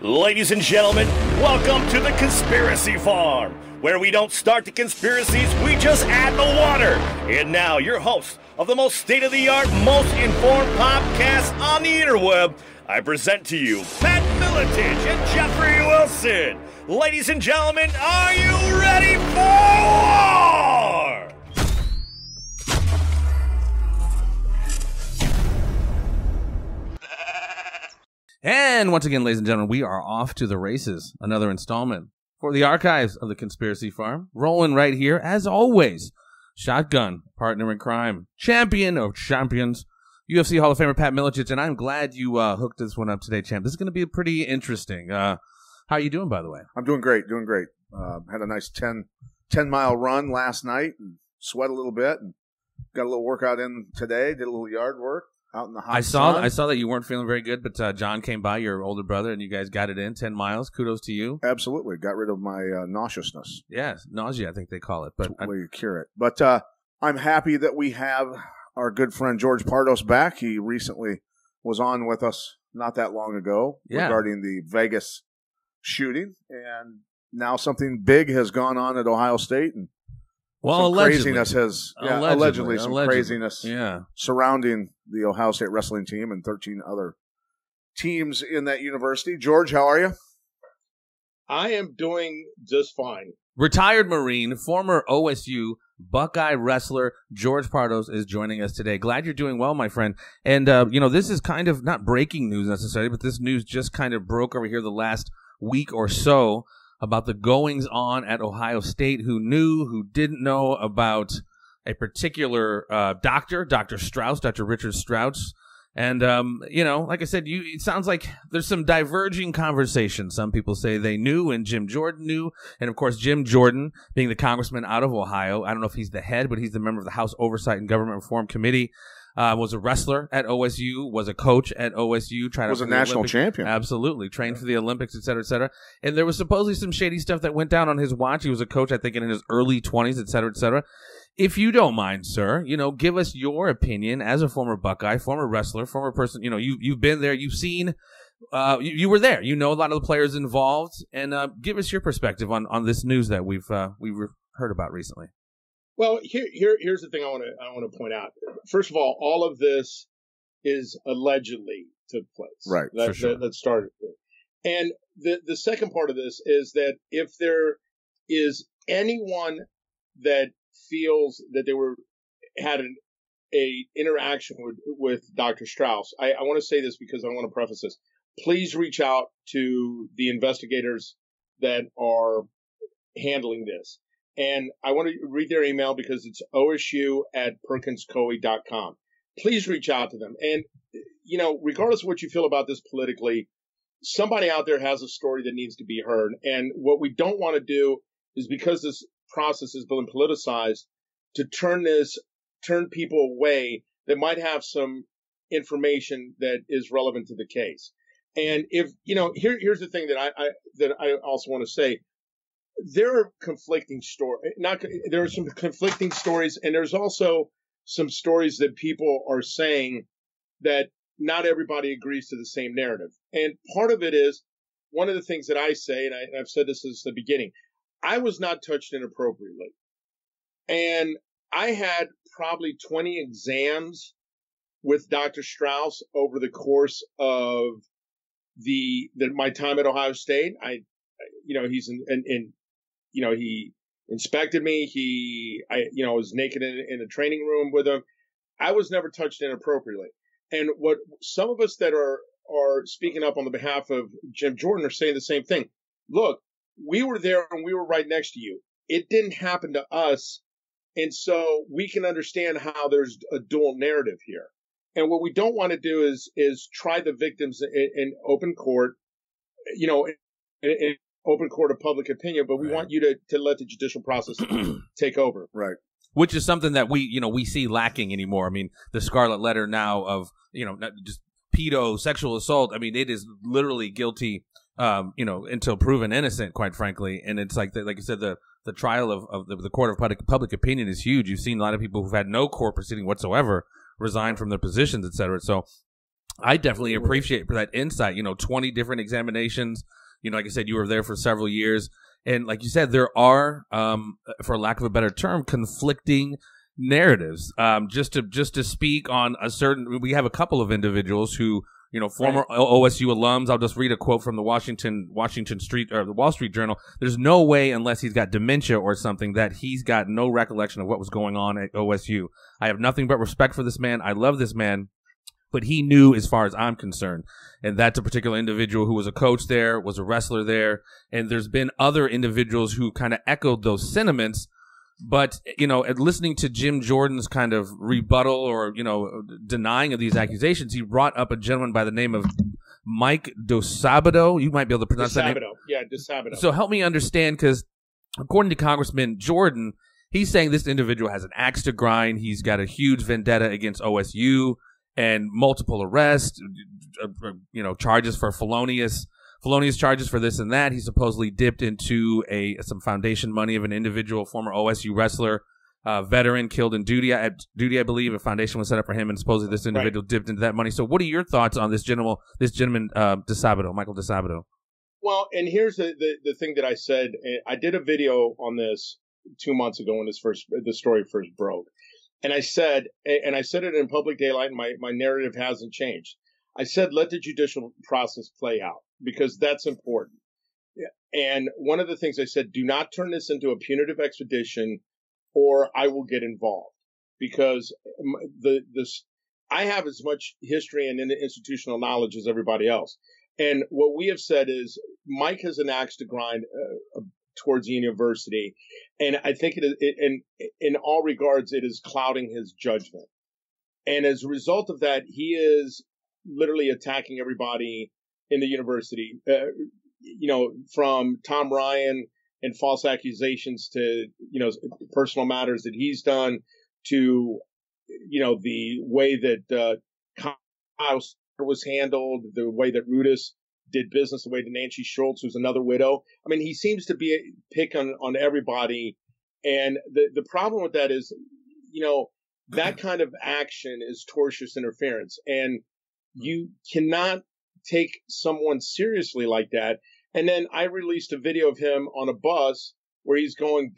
Ladies and gentlemen, welcome to the Conspiracy Farm, where we don't start the conspiracies, we just add the water. And now, your host of the most state-of-the-art, most informed podcast on the interweb, I present to you Pat Miletich and Jeffrey Wilson. Ladies and gentlemen, are you ready for war? And once again, ladies and gentlemen, we are off to the races. Another installment for the archives of the Conspiracy Farm. Rolling right here, as always. Shotgun, partner in crime, champion of champions, UFC Hall of Famer Pat Miletich. And I'm glad you hooked this one up today, champ. This is going to be pretty interesting. How are you doing, by the way? I'm doing great, had a nice 10-mile run last night and sweat a little bit. And got a little workout in today, did a little yard work. Out in the hot sun. I saw that you weren't feeling very good, but John came by, your older brother, and you guys got it in 10 miles. Kudos to you. Absolutely. Got rid of my nauseousness. Yes, nausea, I think they call it. But that's the way you cure it. But I'm happy that we have our good friend George Pardos back. He recently was on with us not that long ago regarding the Vegas shooting. And now something big has gone on at Ohio State. And craziness has allegedly some craziness surrounding the Ohio State wrestling team and 13 other teams in that university. George, how are you? I am doing just fine. Retired Marine, former OSU Buckeye wrestler George Pardos is joining us today. Glad you're doing well, my friend. And this is kind of not breaking news necessarily, but this news just kind of broke over here the last week or so about the goings-on at Ohio State, who knew, who didn't know about a particular doctor, Dr. Strauss, Dr. Richard Strauss. And, like I said, it sounds like there's some diverging conversation. Some people say they knew and Jim Jordan knew. And, of course, Jim Jordan, being the congressman out of Ohio, I don't know if he's the head, but he's the member of the House Oversight and Government Reform Committee. Was a wrestler at OSU, was a coach at OSU. Was a national champion. Absolutely. Trained for the Olympics, et cetera, et cetera. And there was supposedly some shady stuff that went down on his watch. He was a coach, I think, in his early 20s, et cetera, et cetera. If you don't mind, sir, give us your opinion as a former Buckeye, former wrestler, former person. You've been there. You've seen, you were there. You know a lot of the players involved. And give us your perspective on this news that we've heard about recently. Well, here's the thing I want to point out. First of all of this is allegedly took place. Right. For sure. That started. And the second part of this is that if there is anyone that feels that they had a interaction with Dr. Strauss, I want to say this because I want to preface this. Please reach out to the investigators that are handling this. And I want to read their email because it's osu@perkinscoe.com. Please reach out to them. And, regardless of what you feel about this politically, somebody out there has a story that needs to be heard. And what we don't want to do is, because this process has been politicized, to turn people away that might have some information that is relevant to the case. And here's the thing that I also want to say. There are conflicting stories. There are some conflicting stories, and there's also some stories that people are saying that not everybody agrees to the same narrative. And part of it is, one of the things that I say, and I've said this since the beginning, I was not touched inappropriately. And I had probably 20 exams with Dr. Strauss over the course of my time at Ohio State. He inspected me. I was naked in a training room with him. I was never touched inappropriately. And what some of us that are speaking up on the behalf of Jim Jordan are saying the same thing. Look, we were there and we were right next to you. It didn't happen to us. And so we can understand how there's a dual narrative here. And what we don't want to do is try the victims in open court, in open court of public opinion, but we want you to let the judicial process take over. Right. Which is something that we see lacking anymore. I mean, the scarlet letter now of, not just pedo sexual assault. I mean, it is literally guilty, until proven innocent, quite frankly. And it's like you said, the trial of the court of public opinion is huge. You've seen a lot of people who've had no court proceeding whatsoever resign from their positions, et cetera. So I definitely appreciate that insight. 20 different examinations. Like I said, you were there for several years. And like you said, there are, for lack of a better term, conflicting narratives. Just to speak on we have a couple of individuals who, former OSU alums. I'll just read a quote from the Washington Street or the Wall Street Journal. There's no way, unless he's got dementia or something, that he's got no recollection of what was going on at OSU. I have nothing but respect for this man. I love this man. But he knew as far as I'm concerned. And that's a particular individual who was a coach there, was a wrestler there. And there's been other individuals who kind of echoed those sentiments. But, listening to Jim Jordan's kind of rebuttal or, denying of these accusations, he brought up a gentleman by the name of Mike DeSabato. You might be able to pronounce that name. Yeah, DeSabato. So help me understand, because according to Congressman Jordan, he's saying this individual has an axe to grind. He's got a huge vendetta against OSU. And multiple arrests, charges for felonious charges for this and that. He supposedly dipped into some foundation money of an individual, former OSU wrestler, veteran killed in duty, I believe. A foundation was set up for him, and supposedly this individual dipped into that money. So, what are your thoughts on this gentleman, DeSabato, Michael DeSabato? Well, and here's the thing that I said. I did a video on this 2 months ago when the story first broke. And I said it in public daylight, and my narrative hasn't changed. I said, let the judicial process play out, because that's important. And one of the things I said, do not turn this into a punitive expedition, or I will get involved, because I have as much history and institutional knowledge as everybody else. And what we have said is Mike has an axe to grind towards the university. And I think in all regards, it is clouding his judgment. And as a result of that, he is literally attacking everybody in the university, from Tom Ryan and false accusations to, personal matters that he's done to, the way that Kyle was handled, the way that Rudis did business, the way that Nancy Schultz, who's another widow. I mean, he seems to be pick on everybody. And the problem with that is, that kind of action is tortious interference. And you cannot take someone seriously like that. And then I released a video of him on a bus where he's going,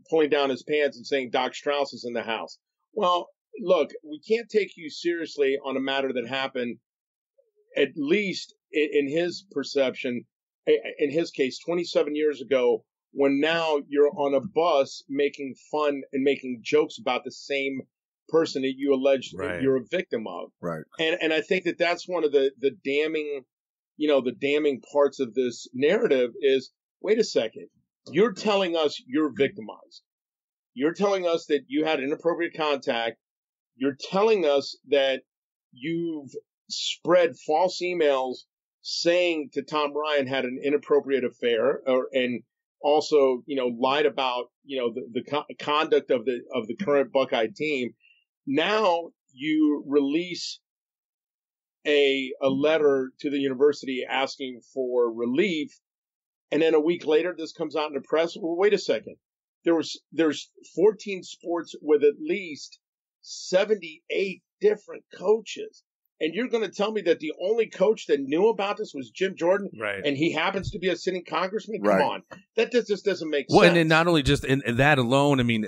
pulling down his pants and saying Doc Strauss is in the house. Well, look, we can't take you seriously on a matter that happened, at least in his perception, in his case, 27 years ago, when now you're on a bus making fun and making jokes about the same person that you allege that you're a victim of. Right. And I think that that's one of the damning, the damning parts of this narrative is, wait a second, you're telling us you're victimized. You're telling us that you had inappropriate contact. You're telling us that you've spread false emails saying to Tom Ryan had an inappropriate affair, and also, lied about, the conduct of the current Buckeye team. Now you release a letter to the university asking for relief, and then a week later this comes out in the press. Well, wait a second. There's 14 sports with at least 78 different coaches. And you're going to tell me that the only coach that knew about this was Jim Jordan, and he happens to be a sitting congressman? Come on. That just doesn't make sense. Well, and not only just in that alone, I mean,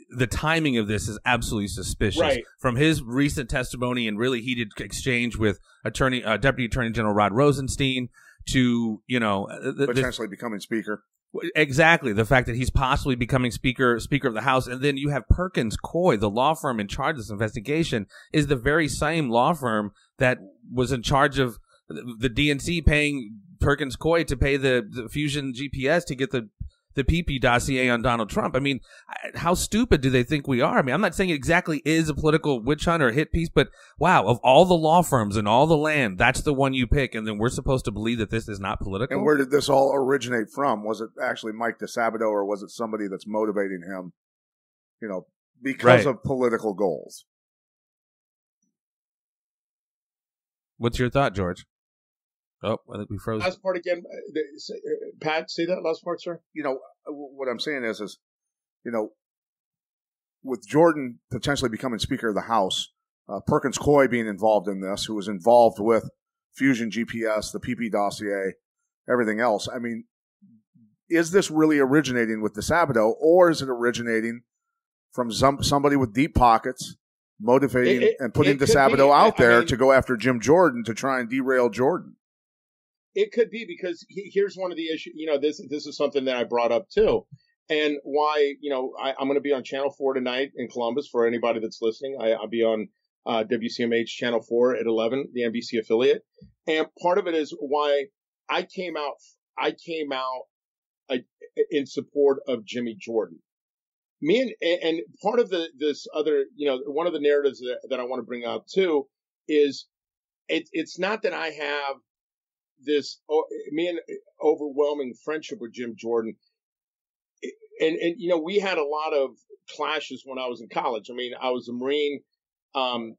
the timing of this is absolutely suspicious. Right. From his recent testimony and really heated exchange with Deputy Attorney General Rod Rosenstein to, potentially becoming speaker. Exactly. The fact that he's possibly becoming Speaker of the House. And then you have Perkins Coie, the law firm in charge of this investigation, is the very same law firm that was in charge of the DNC paying Perkins Coie to pay the Fusion GPS to get the PP dossier on Donald Trump. I mean, how stupid do they think we are? I mean, I'm not saying it exactly is a political witch hunt or a hit piece, but wow, of all the law firms and all the land, that's the one you pick, and then we're supposed to believe that this is not political? And where did this all originate from? Was it actually Mike DeSabato, or was it somebody that's motivating him, because of political goals? What's your thought, George? Oh, I think we froze. Last part again. Pat, say that last part, sir. What I'm saying is, with Jordan potentially becoming Speaker of the House, Perkins Coie being involved in this, who was involved with Fusion GPS, the PP dossier, everything else. I mean, is this really originating with DeSabato, or is it originating from somebody with deep pockets, motivating and putting DeSabato out there to go after Jim Jordan to try and derail Jordan? It could be, because here's one of the issues. This is something that I brought up too, and why I'm going to be on Channel 4 tonight in Columbus for anybody that's listening. I'll be on WCMH Channel 4 at 11, the NBC affiliate, and part of it is why I came out in support of Jimmy Jordan. And part of this other, one of the narratives that I want to bring out too is it's not that I have this overwhelming friendship with Jim Jordan. And we had a lot of clashes when I was in college. I mean, I was a Marine, and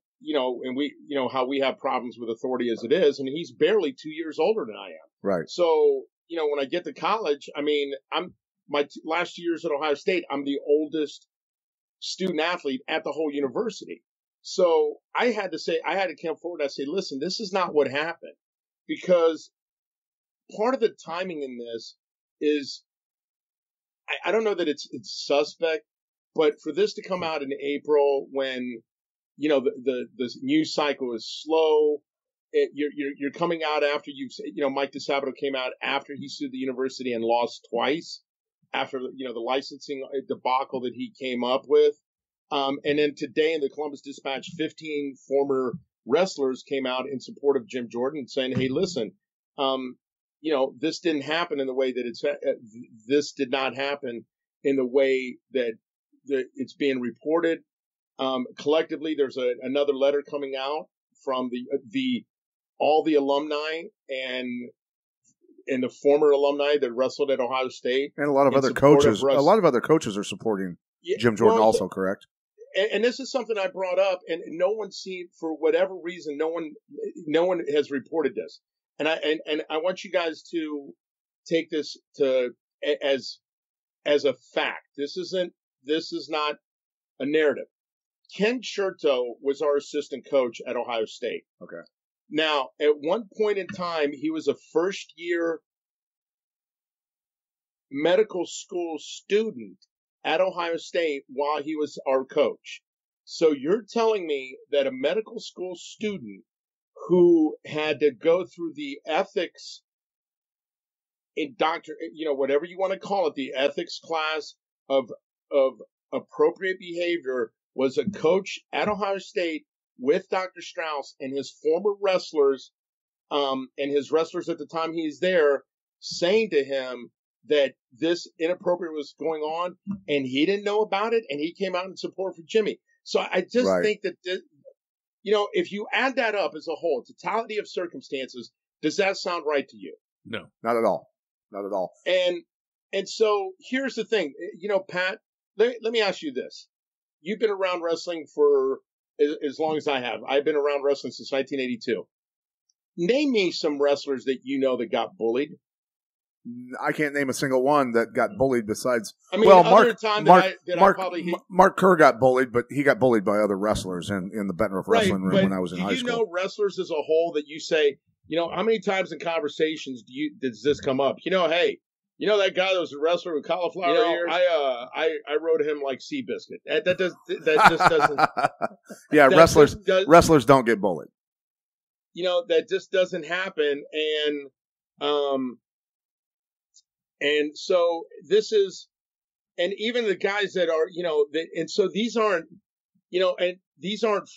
we, how we have problems with authority as it is, and he's barely 2 years older than I am. Right. So, when I get to college, I mean, my last 2 years at Ohio State, I'm the oldest student athlete at the whole university. So I had to come forward and I say, listen, this is not what happened, because part of the timing in this is, I don't know that it's suspect, but for this to come out in April when, the news cycle is slow, you're coming out after Mike DeSabato came out after he sued the university and lost twice, after, the licensing debacle that he came up with. And then today in the Columbus Dispatch, 15 former wrestlers came out in support of Jim Jordan saying, hey, listen, this didn't happen in the way that this did not happen in the way that it's being reported. Collectively, there's another letter coming out from all the alumni and the former alumni that wrestled at Ohio State. And a lot of other coaches. A lot of other coaches are supporting Jim Jordan also, correct? And this is something I brought up, and no one seemed, for whatever reason, no one has reported this. And I want you guys to take this as a fact. This is not a narrative. Ken Chertow was our assistant coach at Ohio State. Okay. Now, at one point in time, he was a first-year medical school student at Ohio State while he was our coach. So you're telling me that a medical school student who had to go through the ethics whatever you want to call it, the ethics class of appropriate behavior, was a coach at Ohio State with Dr. Strauss and his former wrestlers, and his wrestlers at the time he's there, saying to him that this inappropriate was going on, and he didn't know about it, and he came out in support for Jimmy. So I just think that, if you add that up as a whole, totality of circumstances, does that sound right to you? No, not at all. Not at all. And so here's the thing, Pat, let me ask you this. You've been around wrestling for as long as I have. I've been around wrestling since 1982. Name me some wrestlers that got bullied. I can't name a single one that got bullied besides. I mean, Mark Kerr got bullied, but he got bullied by other wrestlers in the Bettendorf wrestling room when I was in high school. Do you know wrestlers as a whole that you say, how many times in conversations does this come up? Hey, that guy that was a wrestler with cauliflower ears? I rode him like Seabiscuit. That just doesn't. Yeah, wrestlers don't get bullied. That just doesn't happen, and so this is, and even the guys that are, and so these aren't, and these aren't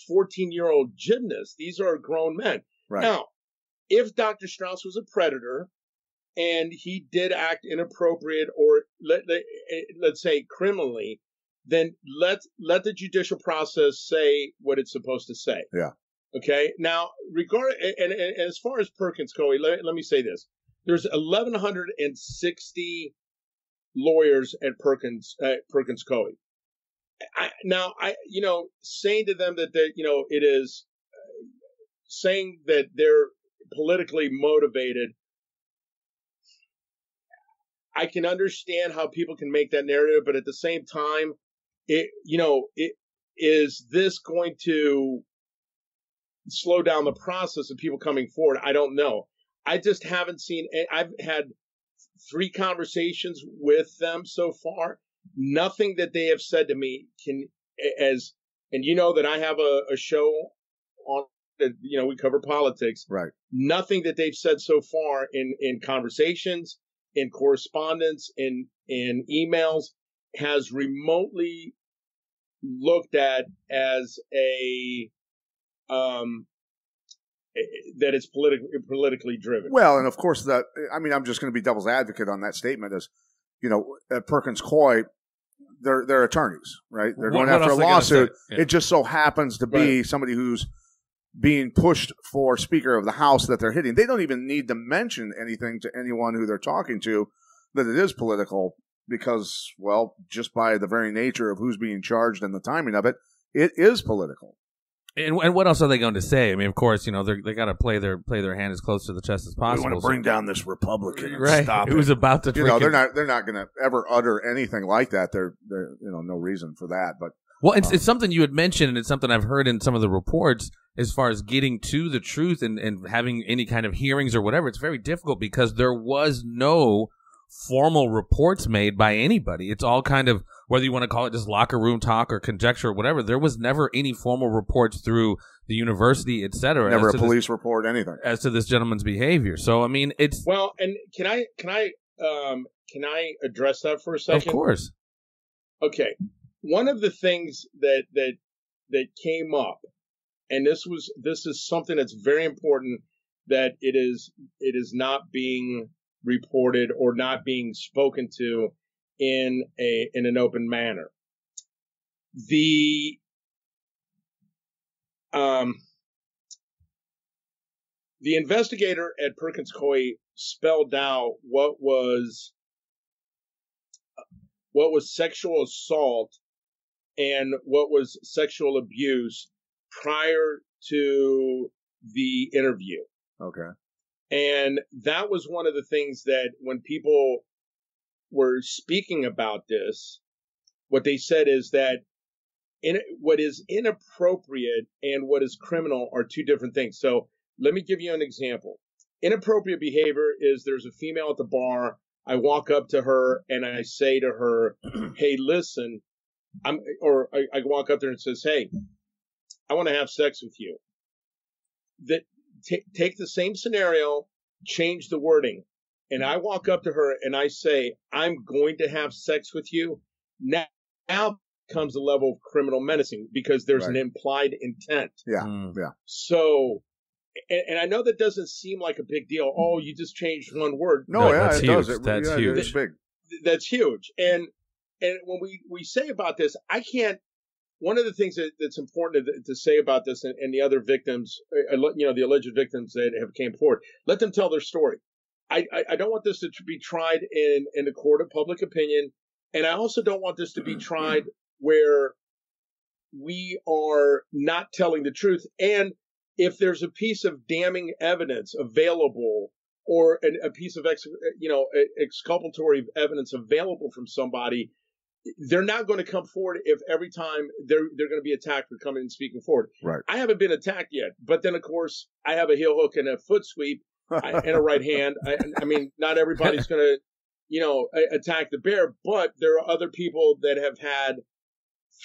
14-year-old gymnasts. These are grown men. Right. Now, if Dr. Strauss was a predator and he did act inappropriate or let's say criminally, then let the judicial process say what it's supposed to say. Yeah. Okay. Now, and as far as Perkins Coie, let me say this. There's 1,160 lawyers at Perkins Coie. Saying to them that it is saying that they're politically motivated. I can understand how people can make that narrative, but at the same time, is this going to slow down the process of people coming forward. I don't know. I just haven't seen. I've had 3 conversations with them so far. Nothing that they have said to me and you know that I have a show on that, we cover politics. Right. Nothing that they've said so far in conversations, in correspondence, in emails has remotely looked at as that it's politically driven. Well, and of course I'm just going to be devil's advocate on that statement as, at Perkins Coie, they're attorneys, right? They're going after a lawsuit. Yeah. It just so happens to be somebody who's being pushed for Speaker of the House that they're hitting. They don't even need to mention anything to anyone who they're talking to that it is political because, well, just by the very nature of who's being charged and the timing of it, it is political. And what else are they going to say? I mean, of course, they got to play their hand as close to the chest as possible. We want to bring down this Republican and right. stop it. Who's about to, they're not going to ever utter anything like that. They're no reason for that. But well, it's something you had mentioned, and it's something I've heard in some of the reports as far as getting to the truth and having any kind of hearings or whatever. It's very difficult because there was no formal reports made by anybody. It's all kind of, whether you want to call it just locker room talk or conjecture or whatever, there was never any formal reports through the university, et cetera. Never a police report, anything. As to this gentleman's behavior. So, I mean, it's... Well, and can I address that for a second? Of course. Okay. One of the things that came up, and this is something that's very important, that it is not being reported or not being spoken to in an open manner. The investigator at Perkins Coie spelled out what was sexual assault and what was sexual abuse prior to the interview. Okay. And that was one of the things that when people were speaking about this, what they said is that what is inappropriate and what is criminal are 2 different things. So let me give you an example. Inappropriate behavior is there's a female at the bar. I walk up to her and I say to her, hey, listen, I walk up there and says, hey, I want to have sex with you. Take the same scenario, change the wording. And I walk up to her and I say, I'm going to have sex with you. Now comes the level of criminal menacing because there's an implied intent. Yeah. Yeah. So, and I know that doesn't seem like a big deal. Oh, you just changed one word. No, yeah, that's it huge. does. That's huge. It's big. That's huge. And when we say about this, one of the things that's important to say about this and the other victims, the alleged victims that have came forward, let them tell their story. I don't want this to be tried in a court of public opinion. And I also don't want this to be tried where we are not telling the truth. And if there's a piece of damning evidence available or a piece of exculpatory evidence available from somebody, they're not going to come forward if every time they're going to be attacked for coming and speaking forward. Right. I haven't been attacked yet, but then of course I have a heel hook and a foot sweep and a right hand. I mean, not everybody's going to, attack the bear, but there are other people that have had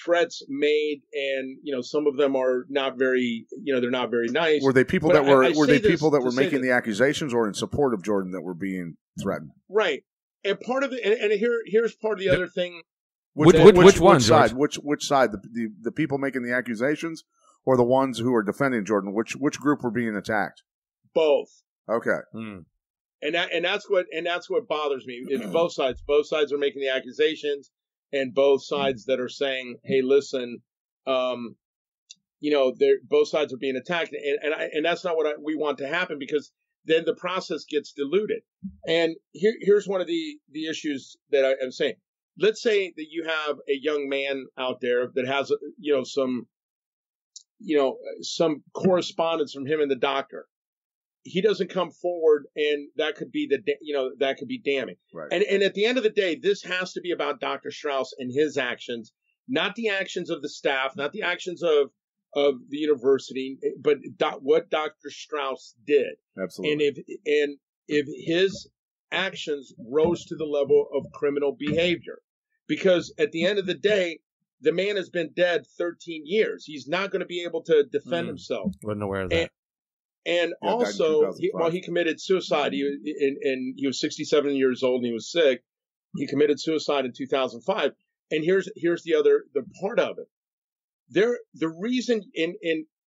threats made, and some of them are not very, they're not very nice. Were they people that were making the accusations, or in support of Jordan that were being threatened? Right. And part of it, and here's part of the other thing. Which one, side? Which side? The people making the accusations, or the ones who are defending Jordan? Which group were being attacked? Both. Okay. And that's what bothers me. It's both sides. Both sides are making the accusations, and both sides that are saying, "Hey, listen, both sides are being attacked," and that's not what we want to happen, because then the process gets diluted. And here's one of the issues that I'm saying. Let's say that you have a young man out there that has, some correspondence from him and the doctor. He doesn't come forward, and that could be that could be damning. Right. And at the end of the day, this has to be about Dr. Strauss and his actions, not the actions of the staff, not the actions of of the university, but what Dr. Strauss did. Absolutely. And if his actions rose to the level of criminal behavior, because at the end of the day, the man has been dead 13 years. He's not going to be able to defend himself. Wasn't aware of that. And Yeah, also, he committed suicide. He was 67 years old and he was sick. He committed suicide in 2005. And here's the part of it. The reason in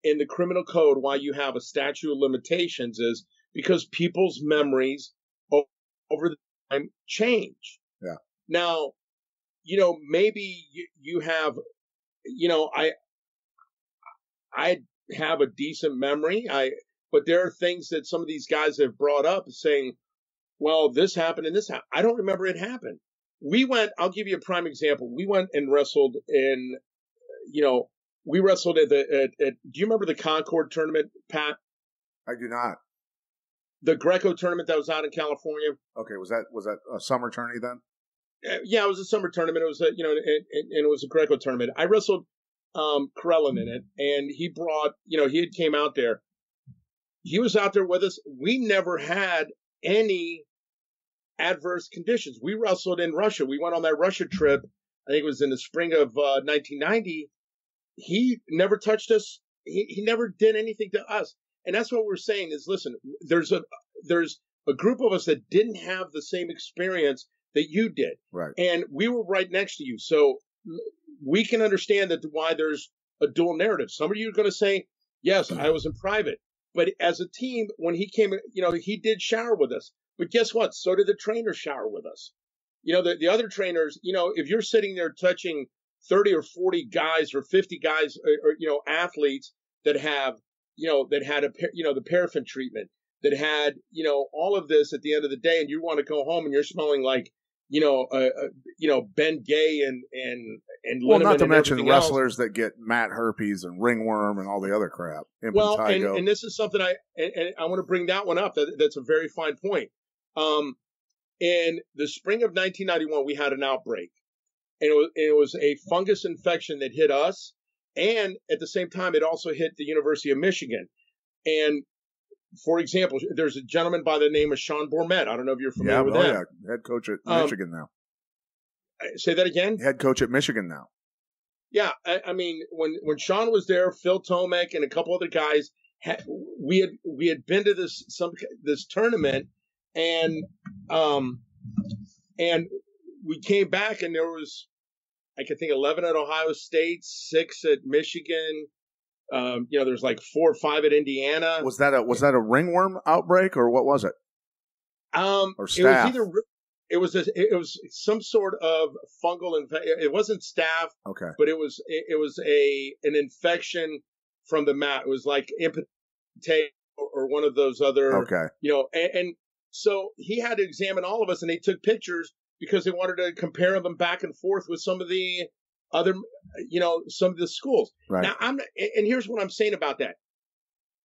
the criminal code why you have a statute of limitations is because people's memories over the time change. Yeah. Now, maybe you have, I have a decent memory. But there are things that some of these guys have brought up saying, well, this happened and this happened. I don't remember it happened. I'll give you a prime example. We went and wrestled we wrestled at do you remember the Concord tournament, Pat? I do not. The Greco tournament that was out in California. Okay. Was that a summer tourney then? Yeah, it was a summer tournament. It was and it was a Greco tournament. I wrestled, Karelin in it, and he brought, he had came out there. He was out there with us. We never had any adverse conditions. We wrestled in Russia. We went on that Russia trip. I think it was in the spring of 1990. He never touched us. He never did anything to us. And that's what we're saying is, listen, there's a group of us that didn't have the same experience that you did. Right. And we were right next to you. So we can understand why there's a dual narrative. Some of you are going to say, yes, I was in private. But as a team, when he came, he did shower with us. But guess what? So did the trainer shower with us. The other trainers, if you're sitting there touching 30 or 40 guys or 50 guys or athletes that have, that had the paraffin treatment, that had, all of this at the end of the day, and you want to go home and you're smelling like, Ben Gay and well, not to mention wrestlers that get mat herpes and ringworm and all the other crap. Well, and this is something I want to bring that one up. That's a very fine point. In the spring of 1991, we had an outbreak, and it was a fungus infection that hit us, and at the same time, it also hit the University of Michigan. And for example, there's a gentleman by the name of Sean Bourmet. I don't know if you're familiar with him. Yeah, head coach at Michigan now. Say that again? Head coach at Michigan now. Yeah, I mean, when Sean was there, Phil Tomek and a couple other guys, we had been to this tournament, and we came back, and there was, I can think, 11 at Ohio State, 6 at Michigan. There's like 4 or 5 at Indiana. Was that a ringworm outbreak or what was it? Or staph? It was some sort of fungal infection. It wasn't staph. Okay. But it was an infection from the mat. It was like impetigo or one of those other. Okay. And so he had to examine all of us, and they took pictures because they wanted to compare them back and forth with some of the other, some of the schools. Right. Now and here's what I'm saying about that.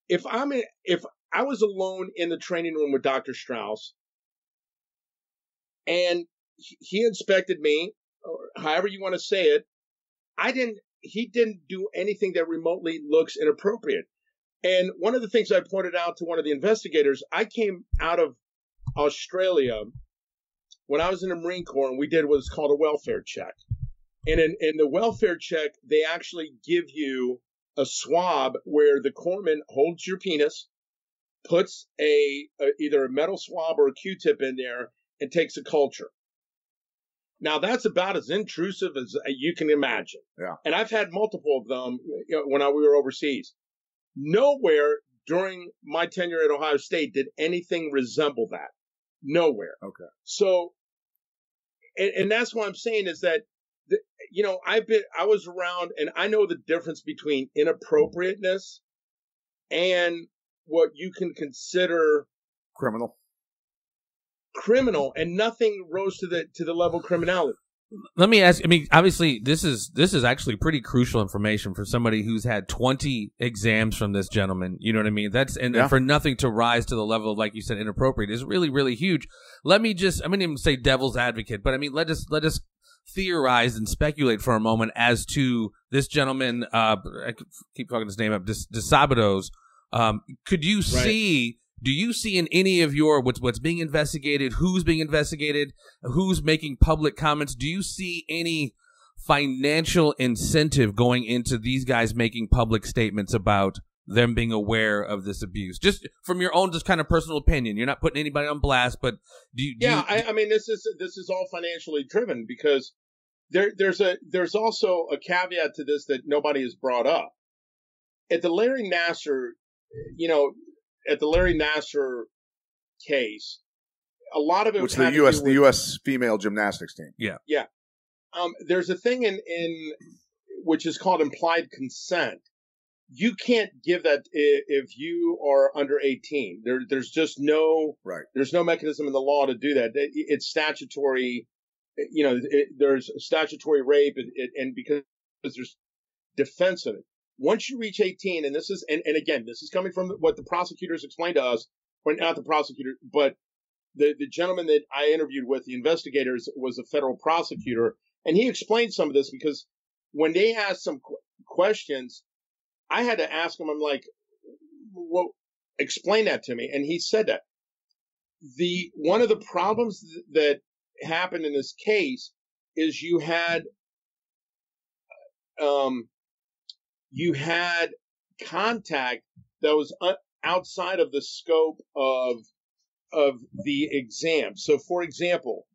If I was alone in the training room with Dr. Strauss, and he inspected me, or however you want to say it, he didn't do anything that remotely looks inappropriate. And one of the things I pointed out to one of the investigators, I came out of Australia when I was in the Marine Corps, and we did what's called a welfare check. And in the welfare check, they actually give you a swab where the corpsman holds your penis, puts either a metal swab or a Q-tip in there, and takes a culture. Now, that's about as intrusive as you can imagine. Yeah. And I've had multiple of them when we were overseas. Nowhere during my tenure at Ohio State did anything resemble that. Nowhere. Okay. So, and that's what I'm saying is that, I was around, and I know the difference between inappropriateness and what you can consider criminal, and nothing rose to the level of criminality. Let me ask. I mean, obviously, this is actually pretty crucial information for somebody who's had 20 exams from this gentleman. You know what I mean? And for nothing to rise to the level of, like you said, inappropriate is really, really huge. Let me just, I'm going to even say devil's advocate, but I mean, let us theorize and speculate for a moment as to this gentleman. I keep fucking his name up. DeSabados. Could you see? Do you see in any of your what's being investigated? Who's being investigated? Who's making public comments? Do you see any financial incentive going into these guys making public statements about them being aware of this abuse? Just from your own, just kind of personal opinion. You're not putting anybody on blast, but I mean, this is all financially driven, because there's also a caveat to this that nobody has brought up. At the Larry Nassar, at the Larry Nassar case, a lot of it was the U.S. female gymnastics team. Yeah. There's a thing in which is called implied consent. You can't give that if you are under 18. There's just there's no mechanism in the law to do that. It's statutory. There's statutory rape, and because there's defense of it. Once you reach 18, and this is, and again, this is coming from what the prosecutors explained to us, or not the prosecutor, but the gentleman that I interviewed with, the investigators, was a federal prosecutor, and he explained some of this, because when they asked some questions, I had to ask him, I'm like, well, explain that to me. And he said that one of the problems that happened in this case is you had contact that was outside of the scope of the exam. So, for example,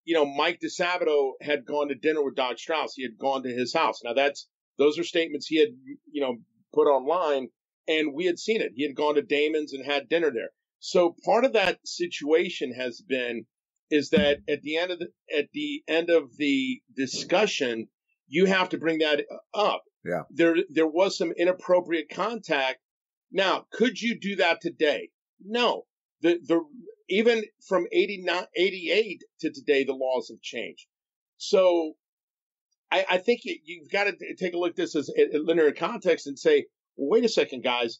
Mike DeSabato had gone to dinner with Doc Strauss. He had gone to his house. Now, those are statements he had, put online, and we had seen it. He had gone to Damon's and had dinner there. So part of that situation is that at the end of the discussion, you have to bring that up. Yeah. There was some inappropriate contact. Now, could you do that today? No. Even from 88 to today, the laws have changed. So I think you've got to take a look at this as a linear context and say, well, wait a second, guys,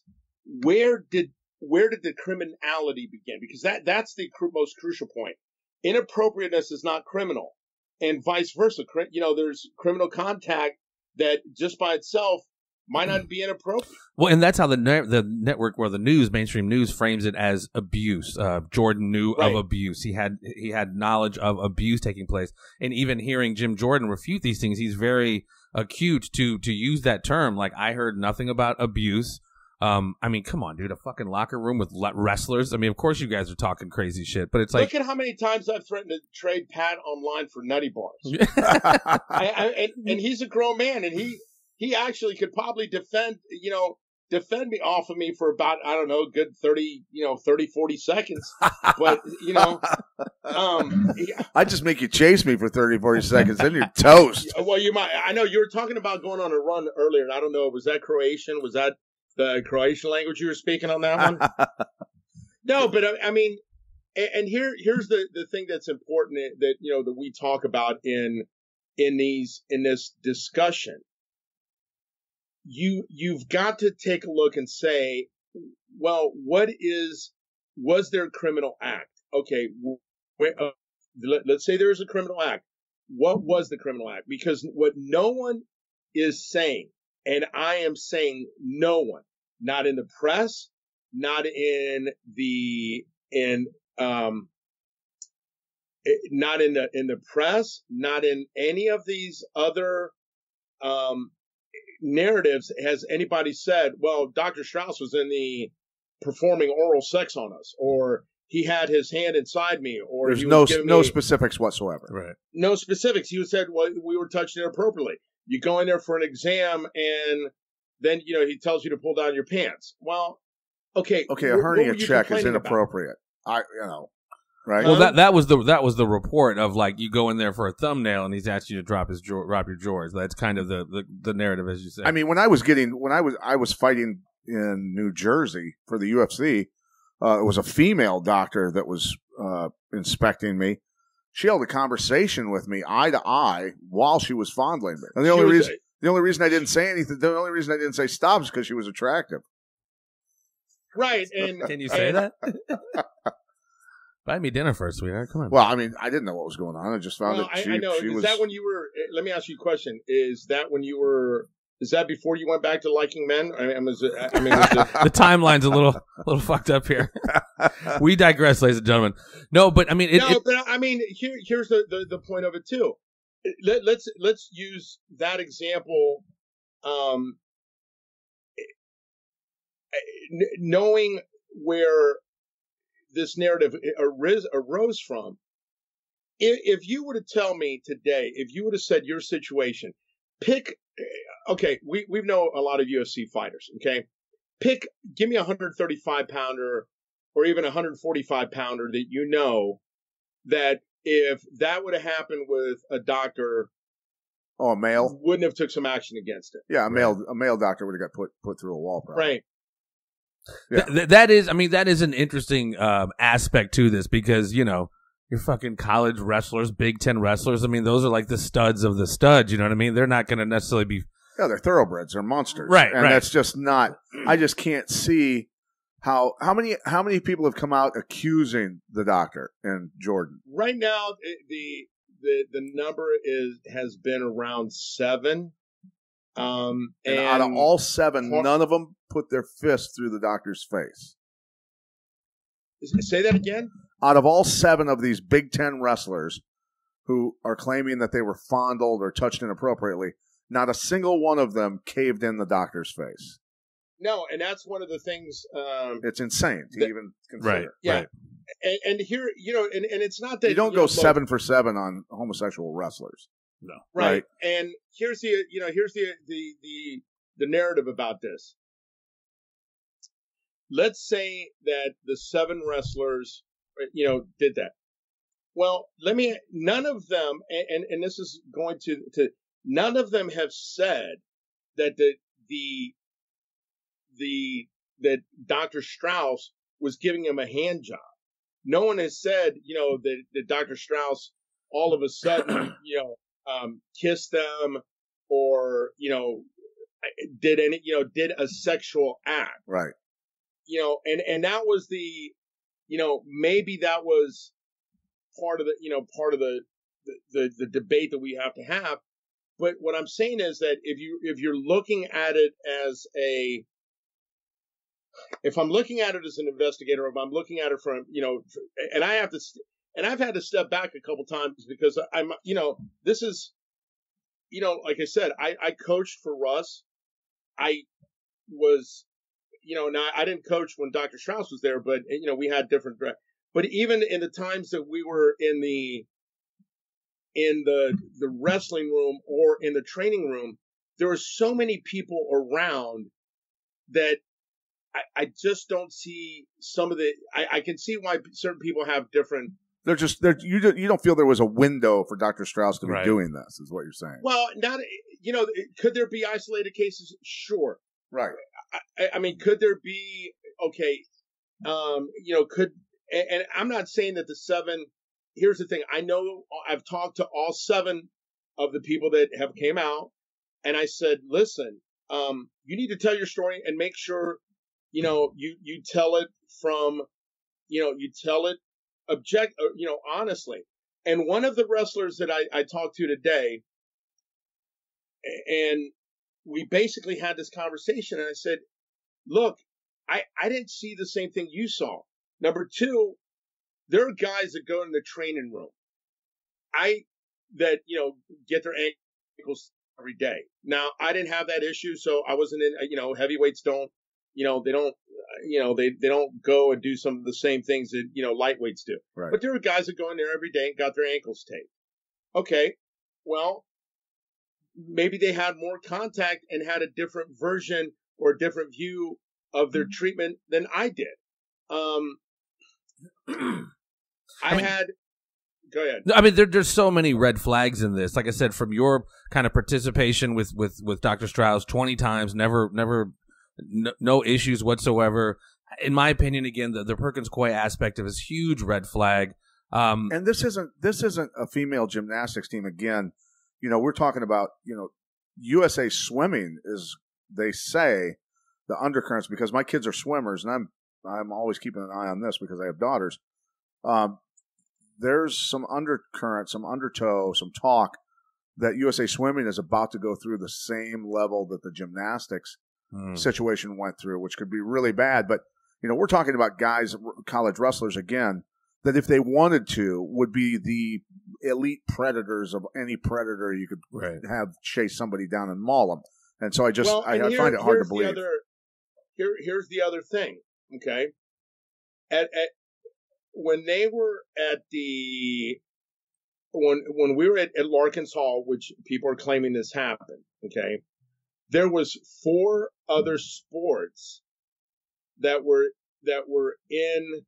where did the criminality begin? Because that's the most crucial point. Inappropriateness is not criminal, and vice versa. There's criminal contact that just by itself might not be inappropriate. Well, and that's how the network, or the news, mainstream news, frames it as abuse. Jordan knew of abuse. He had knowledge of abuse taking place. And even hearing Jim Jordan refute these things, he's very acute to use that term. Like, I heard nothing about abuse. I mean, come on, dude, a fucking locker room with wrestlers. I mean, of course you guys are talking crazy shit, but it's like, look at how many times I've threatened to trade Pat online for nutty bars. And he's a grown man, and he actually could probably defend me off of me for about, I don't know, a good 30, 40 seconds. But, I just make you chase me for 30, 40 seconds, then you're toast. Well, you might. I know you were talking about going on a run earlier, and I don't know, was that Croatian? Was that the Croatian language you were speaking on that one? No, but I mean, and here's the thing that's important that we talk about in this discussion. You've got to take a look and say, well, was there a criminal act? Okay, let's say there is a criminal act. What was the criminal act? Because what no one is saying, and I am saying no one, not in the press, not in the press, not in any of these other narratives has anybody said, well, Dr. Strauss was in the performing oral sex on us, or he had his hand inside me, or there's no specifics whatsoever. Right. No specifics. He said, well, we were touched inappropriately. You go in there for an exam, and then he tells you to pull down your pants. Well, okay. Okay, a hernia check is inappropriate. Right. Well, that was the report of, like, you go in there for a thumbnail and he's asked you to drop your drawers. That's kind of the narrative, as you say. I mean, when I was fighting in New Jersey for the UFC, it was a female doctor that was inspecting me. She held a conversation with me eye to eye while she was fondling me. And the only reason I didn't say anything, the only reason I didn't say stop is because she was attractive. Right. And can you say that? Buy me dinner first, sweetheart. Come on. Well, I mean, I didn't know what was going on. I just found that I know. Is that when you were? Let me ask you a question. Is that when you were? Is that before you went back to liking men? The timeline's a little fucked up here. We digress, ladies and gentlemen. No, but I mean, here's the point of it too. Let's use that example. Knowing where this narrative arose from, if you were to tell me today, if you would have said your situation, we know a lot of UFC fighters, okay? Give me a 135-pounder or even a 145-pounder that you know that if that would have happened with a doctor, a male, wouldn't have took some action against it. Yeah, a male doctor would have got put through a wall, probably. Right. Yeah. That is an interesting aspect to this because, you know, your fucking college wrestlers, Big Ten wrestlers, I mean, those are like the studs of the studs, you know what I mean? They're not going to necessarily be... Yeah, they're thoroughbreds. They're monsters. Right, and that's just not... I just can't see how many people have come out accusing the doctor and Jordan. Right now, the number has been around 7. And out of all 7, none of them put their fist through the doctor's face. Say that again? Out of all 7 of these Big Ten wrestlers who are claiming that they were fondled or touched inappropriately, not a single one of them caved in the doctor's face. No, and that's one of the things... it's insane to even consider. Right, yeah. Right. And here, you know, and it's not that... You don't go 7 for 7 on homosexual wrestlers. No. Right. And here's the narrative about this. Let's say that the 7 wrestlers, you know, did that. Well, none of them, and this is going to none of them have said that that Dr. Strauss was giving him a hand job. No one has said, you know, that Dr. Strauss all of a sudden, you know, kissed them or, you know, did a sexual act. Right. You know, and that was you know, maybe that was part of the debate that we have to have. But what I'm saying is that if you're looking at it as if I'm looking at it as an investigator, if I'm looking at it from, you know, and I've had to step back a couple times because I'm, you know, this is, you know, like I said, I coached for Russ. I was, you know, now I didn't coach when Dr. Strauss was there, but, you know, we had different, but even in the times that we were in the wrestling room or in the training room, there were so many people around that I just don't see some of I can see why certain people have different. You don't feel there was a window for Dr. Strauss to be doing this, is what you're saying. Well, not, you know, could there be isolated cases? Sure. Right. I mean, could there be, okay, you know, and I'm not saying that the 7, here's the thing. I know I've talked to all 7 of the people that have came out, and I said, listen, you need to tell your story and make sure, you know, you tell it from, you know, you tell it you know, honestly. And one of the wrestlers that I talked to today, and we basically had this conversation, and I said, look, I didn't see the same thing you saw. Number 2, there are guys that go in the training room. That, you know, get their ankles every day. Now, I didn't have that issue, so I wasn't in, you know, heavyweights don't, you know, they don't go and do some of the same things that, you know, lightweights do. Right. But there are guys that go in there every day and got their ankles taped. Okay, well, maybe they had more contact and had a different version or a different view of their treatment than I did. Go ahead. I mean, there's so many red flags in this. Like I said, from your kind of participation with Dr. Strauss 20 times, no issues whatsoever. In my opinion, again, the Perkins Coie aspect of his huge red flag. And this isn't a female gymnastics team. Again, you know, we're talking about, you know, USA Swimming is, they say, the undercurrents, because my kids are swimmers, and I'm always keeping an eye on this because I have daughters. there's some undercurrent, some undertow, some talk that USA Swimming is about to go through the same level that the gymnastics situation went through, which could be really bad. But, we're talking about guys, college wrestlers again, that if they wanted to would be the elite predators of any predator you could have chase somebody down and maul them. And so I find it hard to believe. Here's the other thing, okay? When they were at when we were at Larkins Hall, which people are claiming this happened, okay, there was 4 other sports that were in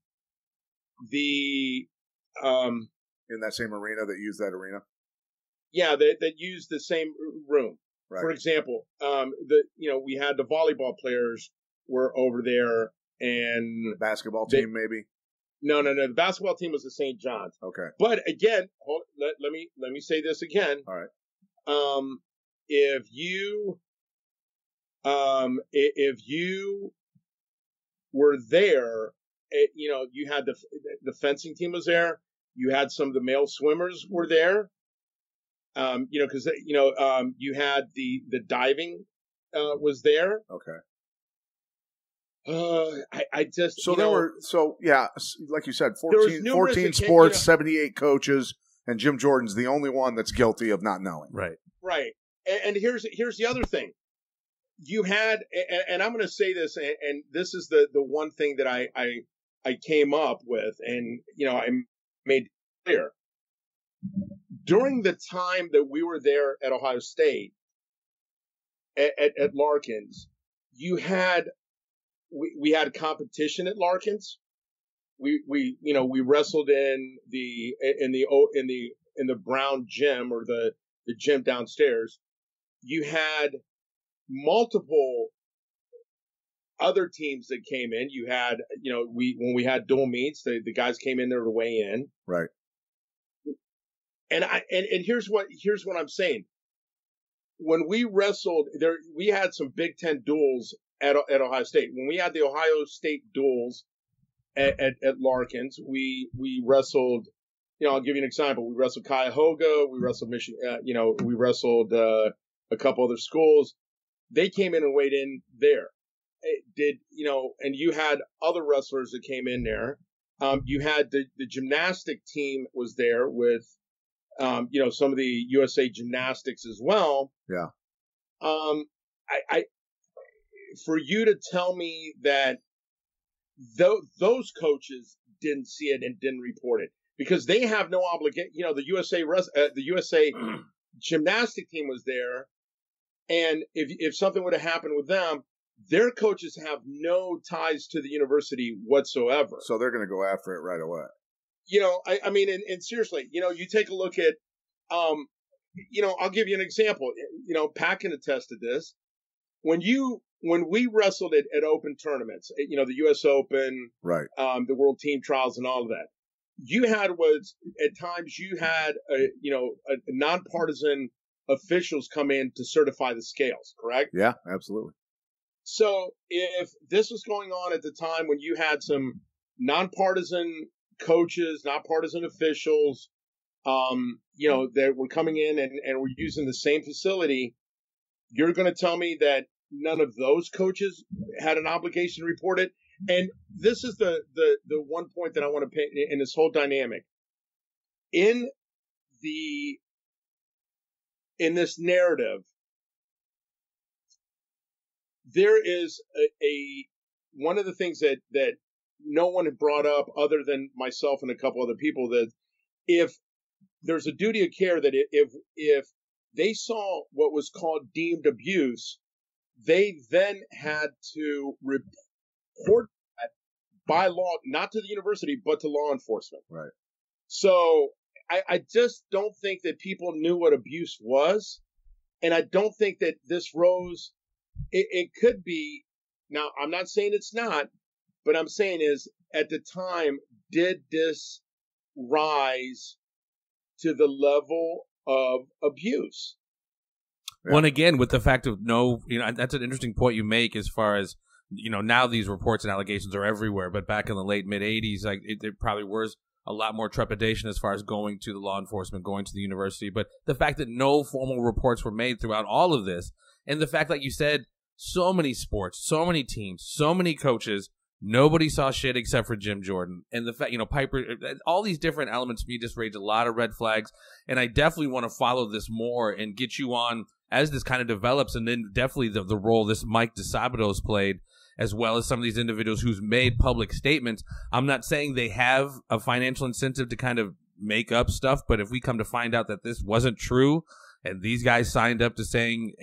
the in that same arena that used that arena. Yeah, that used the same room. Right. For example, we had the volleyball players were over there, and the basketball team maybe. No. The basketball team was the St. John's. Okay. But again, let me say this again. All right. If you were there, you had the fencing team was there. You had some of the male swimmers were there. Because you had the diving was there. Okay. Like you said, 14 sports, 78 coaches, and Jim Jordan's the only one that's guilty of not knowing. Right. And here's the other thing. You had, and I'm going to say this, and this is the one thing that I came up with, and I made clear. During the time that we were there at Ohio State, at Larkins, we had competition at Larkins. We wrestled in the brown gym or the gym downstairs. You had multiple other teams that came in. You had when we had dual meets, the guys came in there to weigh in. Right. And here's what I'm saying. When we wrestled there, we had some Big Ten duels at Ohio State. When we had the Ohio State duels at Larkins, we wrestled. I'll give you an example. We wrestled Cuyahoga. We wrestled Michigan. We wrestled a couple other schools. They came in and weighed in there. And you had other wrestlers that came in there. You had the gymnastic team was there with. Some of the USA Gymnastics as well. Yeah. I for you to tell me that those coaches didn't see it and didn't report it because they have no obligation. The USA Gymnastic team was there, and if something would have happened with them, their coaches have no ties to the university whatsoever. So they're going to go after it right away. I mean, and seriously, you take a look at, I'll give you an example. Pat can attest to this. When we wrestled at open tournaments, the U.S. Open, right, the World Team Trials, and all of that, at times you had a nonpartisan officials come in to certify the scales. Correct? Yeah, absolutely. So if this was going on at the time when you had some nonpartisan coaches, not partisan officials, that were coming in and were using the same facility, you're going to tell me that none of those coaches had an obligation to report it? And this is the one point that I want to paint in this whole dynamic. In this narrative, there is one of the things that no one had brought up other than myself and a couple other people, that if there's a duty of care, that if they saw what was called deemed abuse, they then had to report that by law, not to the university, but to law enforcement. Right. So I just don't think that people knew what abuse was. And I don't think that this rose, it could be. Now, I'm not saying it's not, but I'm saying is, at the time, did this rise to the level of abuse? Yeah. Well, and again, with the fact of that's an interesting point you make as far as, now these reports and allegations are everywhere, but back in the late mid-'80s, there probably was a lot more trepidation as far as going to the law enforcement, going to the university. But the fact that no formal reports were made throughout all of this, and the fact, like you said, so many sports, so many teams, so many coaches, nobody saw shit except for Jim Jordan. And the fact, Piper, all these different elements to me just raised a lot of red flags. And I definitely want to follow this more and get you on as this kind of develops. And then definitely the role this Mike DeSabato's played, as well as some of these individuals who's made public statements. I'm not saying they have a financial incentive to kind of make up stuff, but if we come to find out that this wasn't true, and these guys signed up to saying,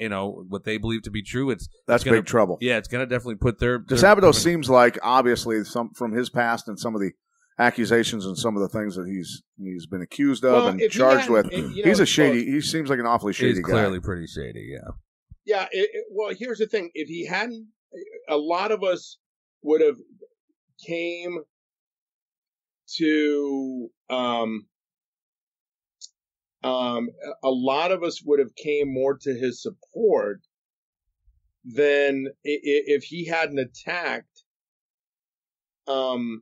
what they believe to be true, that's big trouble. Yeah, it's going to definitely put their DeSabato seems like, obviously, some from his past and some of the accusations and some of the things that he's been accused of and charged with. He's a shady. He seems like an awfully shady guy. He's clearly pretty shady. Yeah. Yeah. Well, here's the thing: if he hadn't, a lot of us would have came to. A lot of us would have came more to his support than if he hadn't attacked the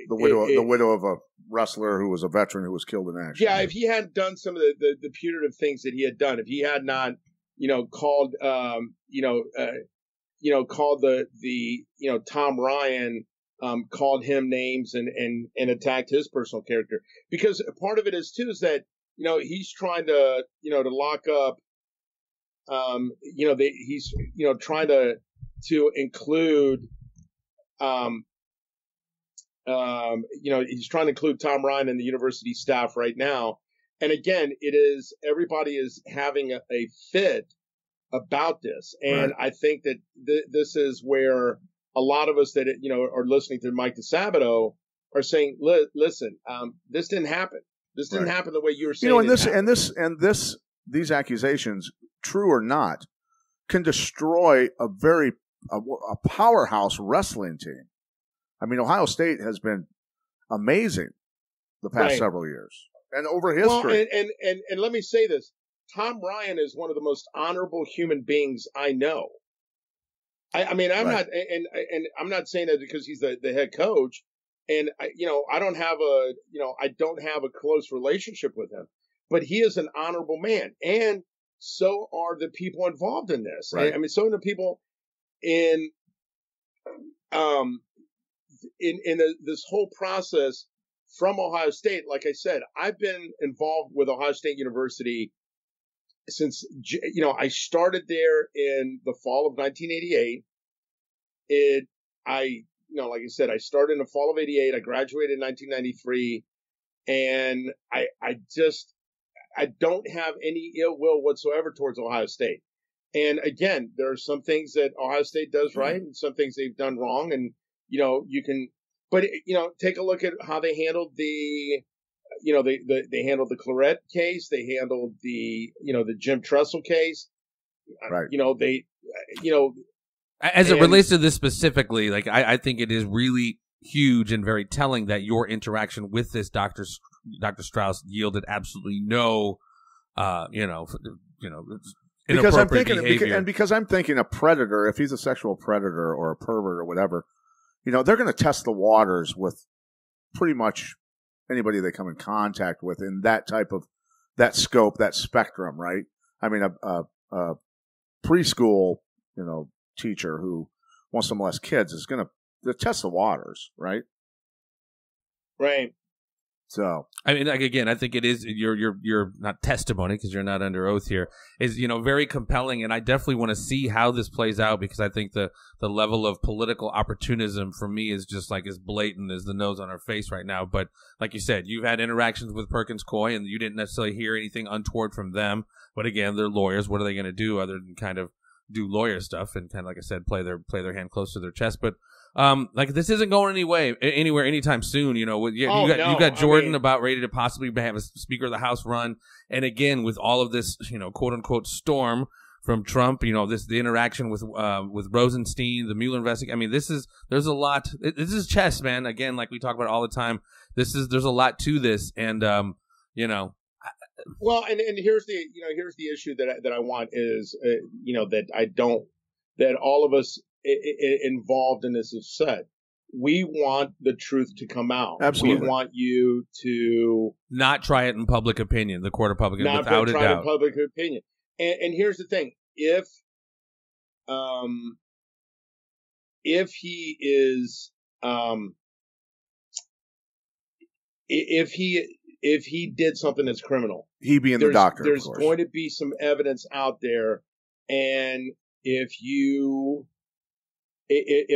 widow of a wrestler who was a veteran who was killed in action. Yeah, if he hadn't done some of the punitive things that he had done, if he had not, called called the Tom Ryan. Called him names and attacked his personal character, because part of it is too is that he's trying to to lock up he's trying to include he's trying to include Tom Ryan and the university staff right now, and again everybody is having a fit about this, and right. I think that this is where a lot of us that are listening to Mike DeSabato are saying, "Listen, this didn't happen. This didn't happen the way you were saying." These accusations, true or not, can destroy a powerhouse wrestling team. I mean, Ohio State has been amazing the past several years and over history. Well, and let me say this: Tom Ryan is one of the most honorable human beings I know. I'm not, and I'm not saying that because he's the head coach, and I don't have a close relationship with him, but he is an honorable man, and so are the people involved in this. Right. So are the people in this whole process from Ohio State. Like I said, I've been involved with Ohio State University since, I started there in the fall of 1988. Like I said, I started in the fall of 88. I graduated in 1993, and I don't have any ill will whatsoever towards Ohio State. And again, there are some things that Ohio State does right and some things they've done wrong. And, take a look at how they handled they handled the Claret case. They handled the Jim Tressel case. Right. As it relates to this specifically, like I think it is really huge and very telling that your interaction with this Dr. Strauss yielded absolutely no, inappropriate behavior. Because I'm thinking a predator, if he's a sexual predator or a pervert or whatever, they're going to test the waters with pretty much anybody they come in contact with in that type of that scope, that spectrum, right? I mean, a preschool, teacher who wants to molest kids is going to test the waters, right? Right. So, I mean, again, I think it is your not testimony because you're not under oath here is very compelling, and I definitely want to see how this plays out because I think the level of political opportunism for me is just like as blatant as the nose on our face right now. But like you said, you've had interactions with Perkins Coie, and you didn't necessarily hear anything untoward from them. But again, they're lawyers. What are they going to do other than kind of do lawyer stuff and kind of, like I said, play their hand close to their chest? But this isn't going anywhere anytime soon. You got Jordan about ready to possibly have a Speaker of the House run, and again with all of this, quote unquote storm from Trump. The interaction with Rosenstein, the Mueller investigation. I mean, there's a lot. This is chess, man. Again, like we talk about all the time. There's a lot to this, and Well, and here's the issue that I want is that all of us involved in this have said. we want the truth to come out. Absolutely. We want you to not try it in public opinion, the court of public opinion, not without a try it in doubt. public opinion. And here's the thing: if he is if he did something that's criminal, he being the doctor, there's of course, going to be some evidence out there, and if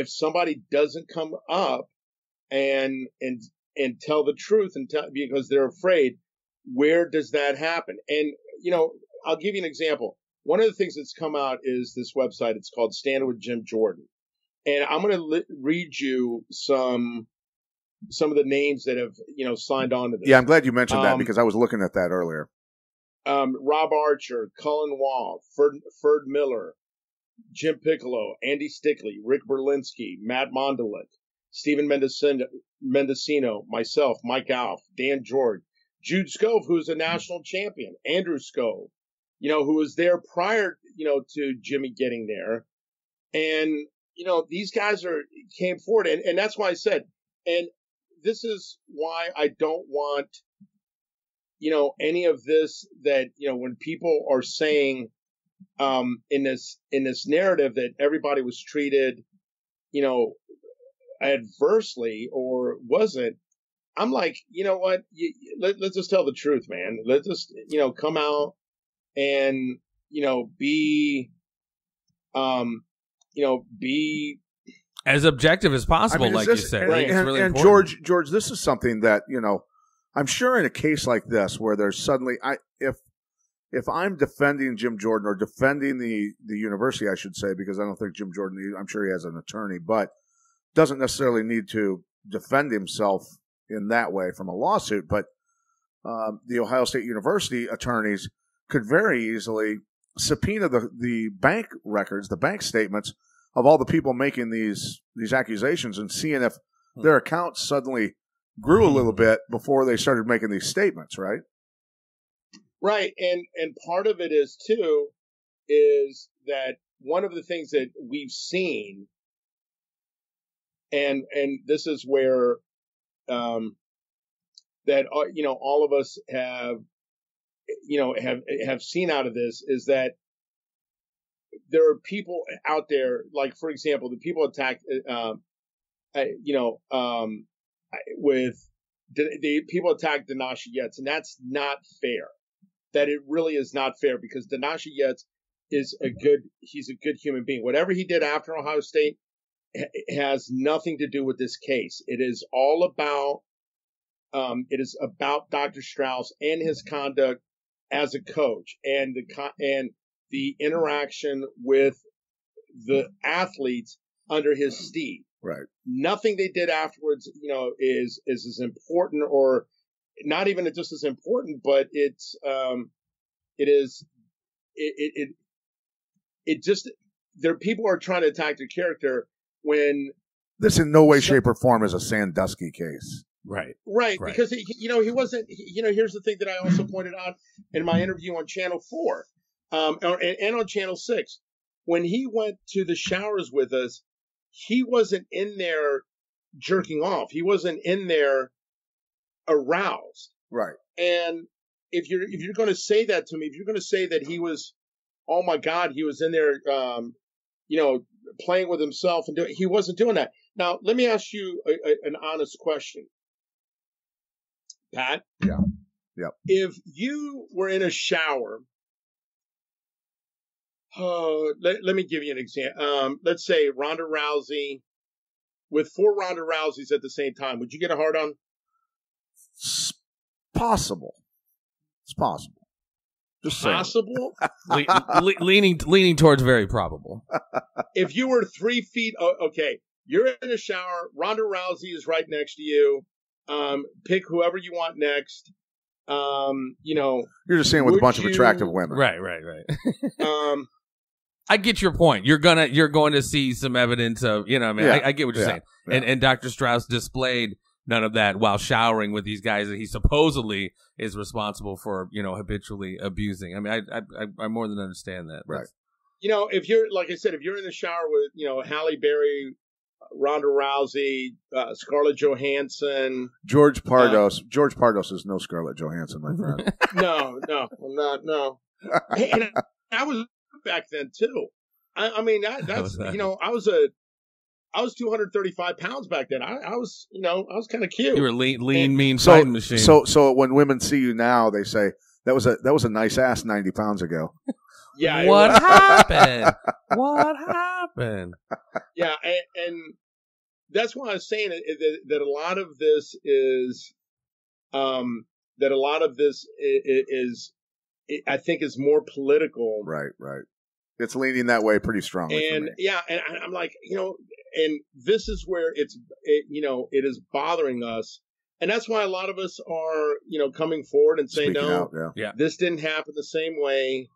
somebody doesn't come up and tell the truth because they're afraid, where does that happen? And I'll give you an example. One of the things that's come out is this website. It's called Stand with Jim Jordan, and I'm going to read you some of the names that have signed on to this. Yeah, I'm glad you mentioned that because I was looking at that earlier. Rob Archer, Cullen Wall, Ferd Miller, Jim Piccolo, Andy Stickley, Rick Berlinski, Matt Mondelik, Stephen Mendocino, myself, Mike Alf, Dan George, Jude Scove, who's a national champion, Andrew Scove, who was there prior, to Jimmy getting there. And, these guys came forward. And that's why I said, and this is why I don't want, any of this that, when people are saying, in this narrative that everybody was treated, adversely or wasn't, I'm like, you know what? Let's just tell the truth, man. Let's just, come out and, be as objective as possible, you said. Right. It's really and important. George, this is something that, I'm sure in a case like this where there's suddenly, if I'm defending Jim Jordan or defending the university, I should say, because I don't think Jim Jordan, I'm sure he has an attorney, but doesn't necessarily need to defend himself in that way from a lawsuit. But the Ohio State University attorneys could very easily subpoena the bank records, the bank statements of all the people making these accusations and seeing if their accounts suddenly grew a little bit before they started making these statements, right? Right. And part of it is that one of the things that we've seen, and this is where that all of us have seen out of this, is that there are people out there, like, for example, the people attacked the people attacked Danashi Yates, and that's not fair. That it really is not fair, because Danashi Yates he's a good human being. Whatever he did after Ohio State has nothing to do with this case. It is all about Dr. Strauss and his conduct as a coach and the interaction with the athletes under his steed. Right. Nothing they did afterwards, is as important, or not even just as important, but it just, there people are trying to attack their character when this in no way, shape, or form is a Sandusky case. Right. Because he wasn't. Here's the thing that I also pointed out in my interview on Channel 4, and on Channel 6, when he went to the showers with us, he wasn't in there jerking off. He wasn't in there aroused. Right. And if you're going to say that to me, if you're going to say that he was, oh my God, he was in there, playing with himself and he wasn't doing that. Now, let me ask you an honest question, Pat. Yeah. If you were in a shower, let me give you an example. Let's say Ronda Rousey, with 4 Ronda Rouseys at the same time, would you get a hard on? It's possible. Just possible. leaning towards very probable. If you were 3 feet, okay, you're in a shower. Ronda Rousey is right next to you. Pick whoever you want next. You're just saying with a bunch of attractive women. Right. I get your point. You're going to see some evidence of, I get what you're saying. Yeah. And Dr. Strauss displayed none of that while showering with these guys that he supposedly is responsible for, habitually abusing. I mean, I more than understand that. Right. If you're, like I said, if you're in the shower with, Halle Berry, Ronda Rousey, Scarlett Johansson, George Pardos. George Pardos is no Scarlett Johansson, my friend. No, I'm not. No, and I was back then too. I mean, that's I was 235 pounds back then. I was kind of cute. You were lean, mean fighting machine. So when women see you now, they say that was a nice ass 90 pounds ago. Yeah. What happened? What happened? Yeah, and that's why I was saying that a lot of this is, I think, is more political. Right. It's leaning that way pretty strongly. And and I'm like, and this is where it is bothering us. And that's why a lot of us are, coming forward and saying, this didn't happen the same way.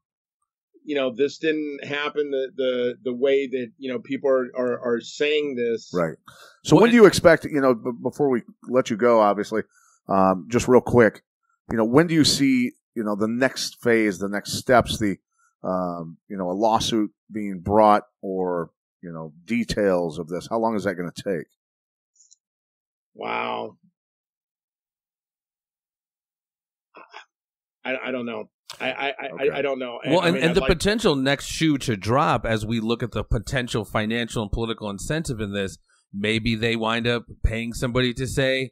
This didn't happen the way that, people are saying this. Right. So when do you expect, before we let you go, obviously, just real quick, when do you see, the next phase, the next steps, a lawsuit being brought or, details of this? How long is that going to take? Wow. I don't know. I don't know. Well, and the potential next shoe to drop as we look at the potential financial and political incentive in this, maybe they wind up paying somebody to say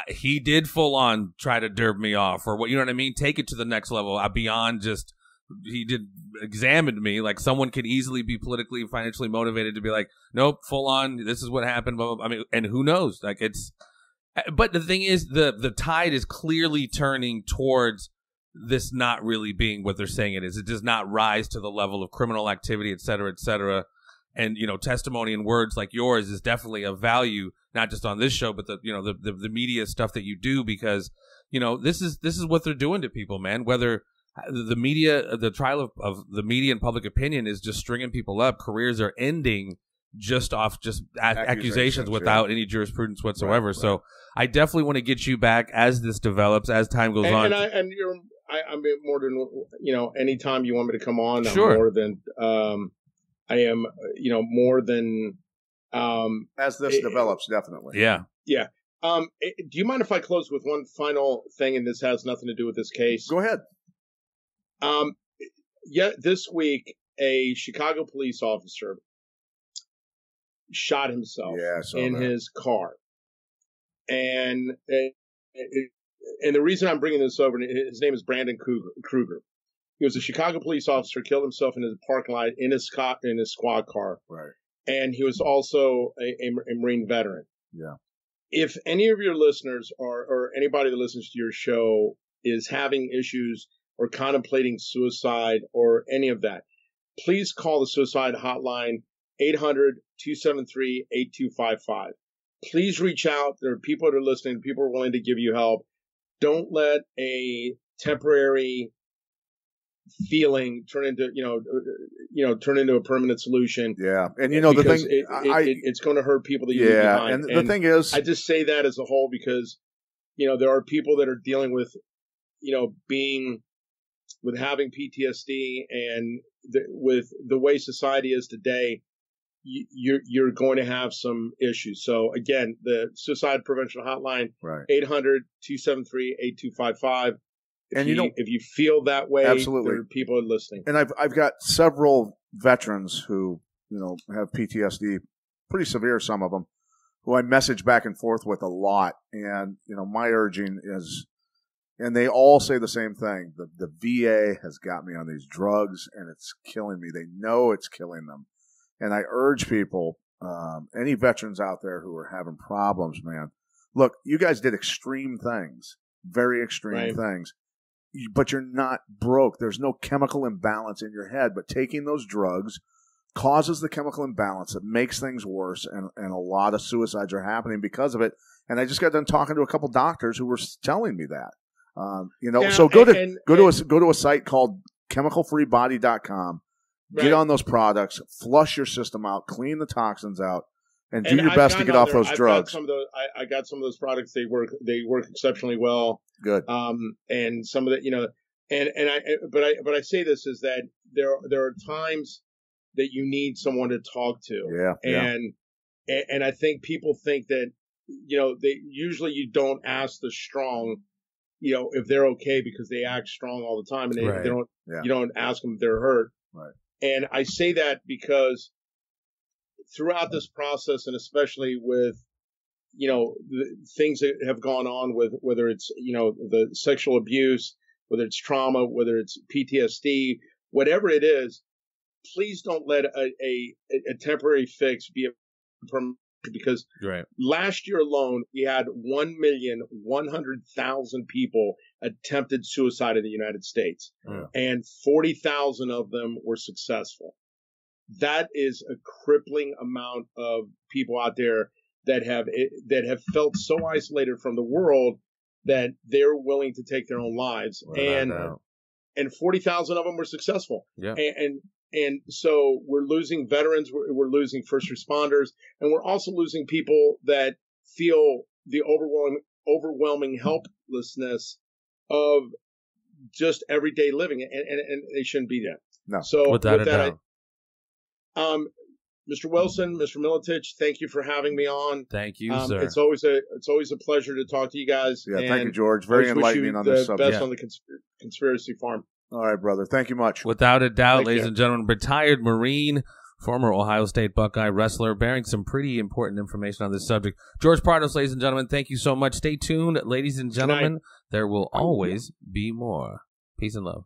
he did full on try to derb me off, or what, you know what I mean? Take it to the next level beyond just he did examined me. Like, someone could easily be politically and financially motivated to be like, nope, full on, this is what happened. Blah, blah, blah. I mean, and who knows? Like, but the thing is, the tide is clearly turning towards this not really being what they're saying it is. It does not rise to the level of criminal activity, et cetera, et cetera. And, testimony and words like yours is definitely of value, not just on this show, but the media stuff that you do, because, this is what they're doing to people, man. Whether the media, the trial of the media and public opinion is just stringing people up. Careers are ending just off accusations without any jurisprudence whatsoever. Right. So I definitely want to get you back as this develops, as time goes on. I'm more than, anytime you want me to come on, sure. I'm more than, I am, more than, as this develops, definitely. Yeah. Yeah. Do you mind if I close with one final thing? And this has nothing to do with this case. Go ahead. This week, a Chicago police officer shot himself in his car. And the reason I'm bringing this over, his name is Brandon Kruger. He was a Chicago police officer, killed himself in his parking lot in his squad car. Right. And he was also a Marine veteran. Yeah. If any of your listeners or anybody that listens to your show is having issues or contemplating suicide or any of that, please call the suicide hotline, 800-273-8255. Please reach out. There are people that are listening. People are willing to give you help. Don't let a temporary feeling turn into a permanent solution. Yeah, and the thing, it's going to hurt people that you leave behind. And the thing is, I just say that as a whole because there are people that are dealing with with having PTSD, and with the way society is today, you're going to have some issues. So again, the suicide prevention hotline, right. 800-273-8255. And if you feel that way, absolutely, there are people listening. And I've got several veterans who have PTSD, pretty severe, some of them, who I message back and forth with a lot. And my urging is, and they all say the same thing: the VA has got me on these drugs, and it's killing me. They know it's killing them. And I urge people, any veterans out there who are having problems, man, look, you guys did extreme things, very extreme things, but you're not broke. There's no chemical imbalance in your head, but taking those drugs causes the chemical imbalance. It makes things worse, and a lot of suicides are happening because of it. And I just got done talking to a couple doctors who were telling me that. So go to a site called chemicalfreebody.com. Get on those products, flush your system out, clean the toxins out, and do your best to get off those drugs. I got some of those products. They work exceptionally well. Good. And some of the, but I say this is that there are times that you need someone to talk to. Yeah. And And I think people think that, they usually you don't ask the strong, if they're okay because they act strong all the time, and they don't, you don't ask them if they're hurt. Right. And I say that because throughout this process, and especially with, the things that have gone on with whether it's, the sexual abuse, whether it's trauma, whether it's PTSD, whatever it is, please don't let a temporary fix be a permanent, because last year alone, we had 1,100,000 people attempted suicide in the United States, and 40,000 of them were successful. That is a crippling amount of people out there that have felt so isolated from the world that they're willing to take their own lives, and 40,000 of them were successful. Yeah. And so we're losing veterans, we're losing first responders, and we're also losing people that feel the overwhelming helplessness of just everyday living, and they shouldn't be there. No. So without a doubt. Mr. Wilson, Mr. Militich, thank you for having me on. Thank you, sir. It's always a pleasure to talk to you guys. Yeah, thank you, George. Very enlightening on this subject. Best on the conspiracy farm. All right, brother. Thank you much. Without a doubt, ladies and gentlemen, retired Marine, former Ohio State Buckeye wrestler, bearing some pretty important information on this subject. George Pardos, ladies and gentlemen, thank you so much. Stay tuned, ladies and gentlemen. There will always be more. Peace and love.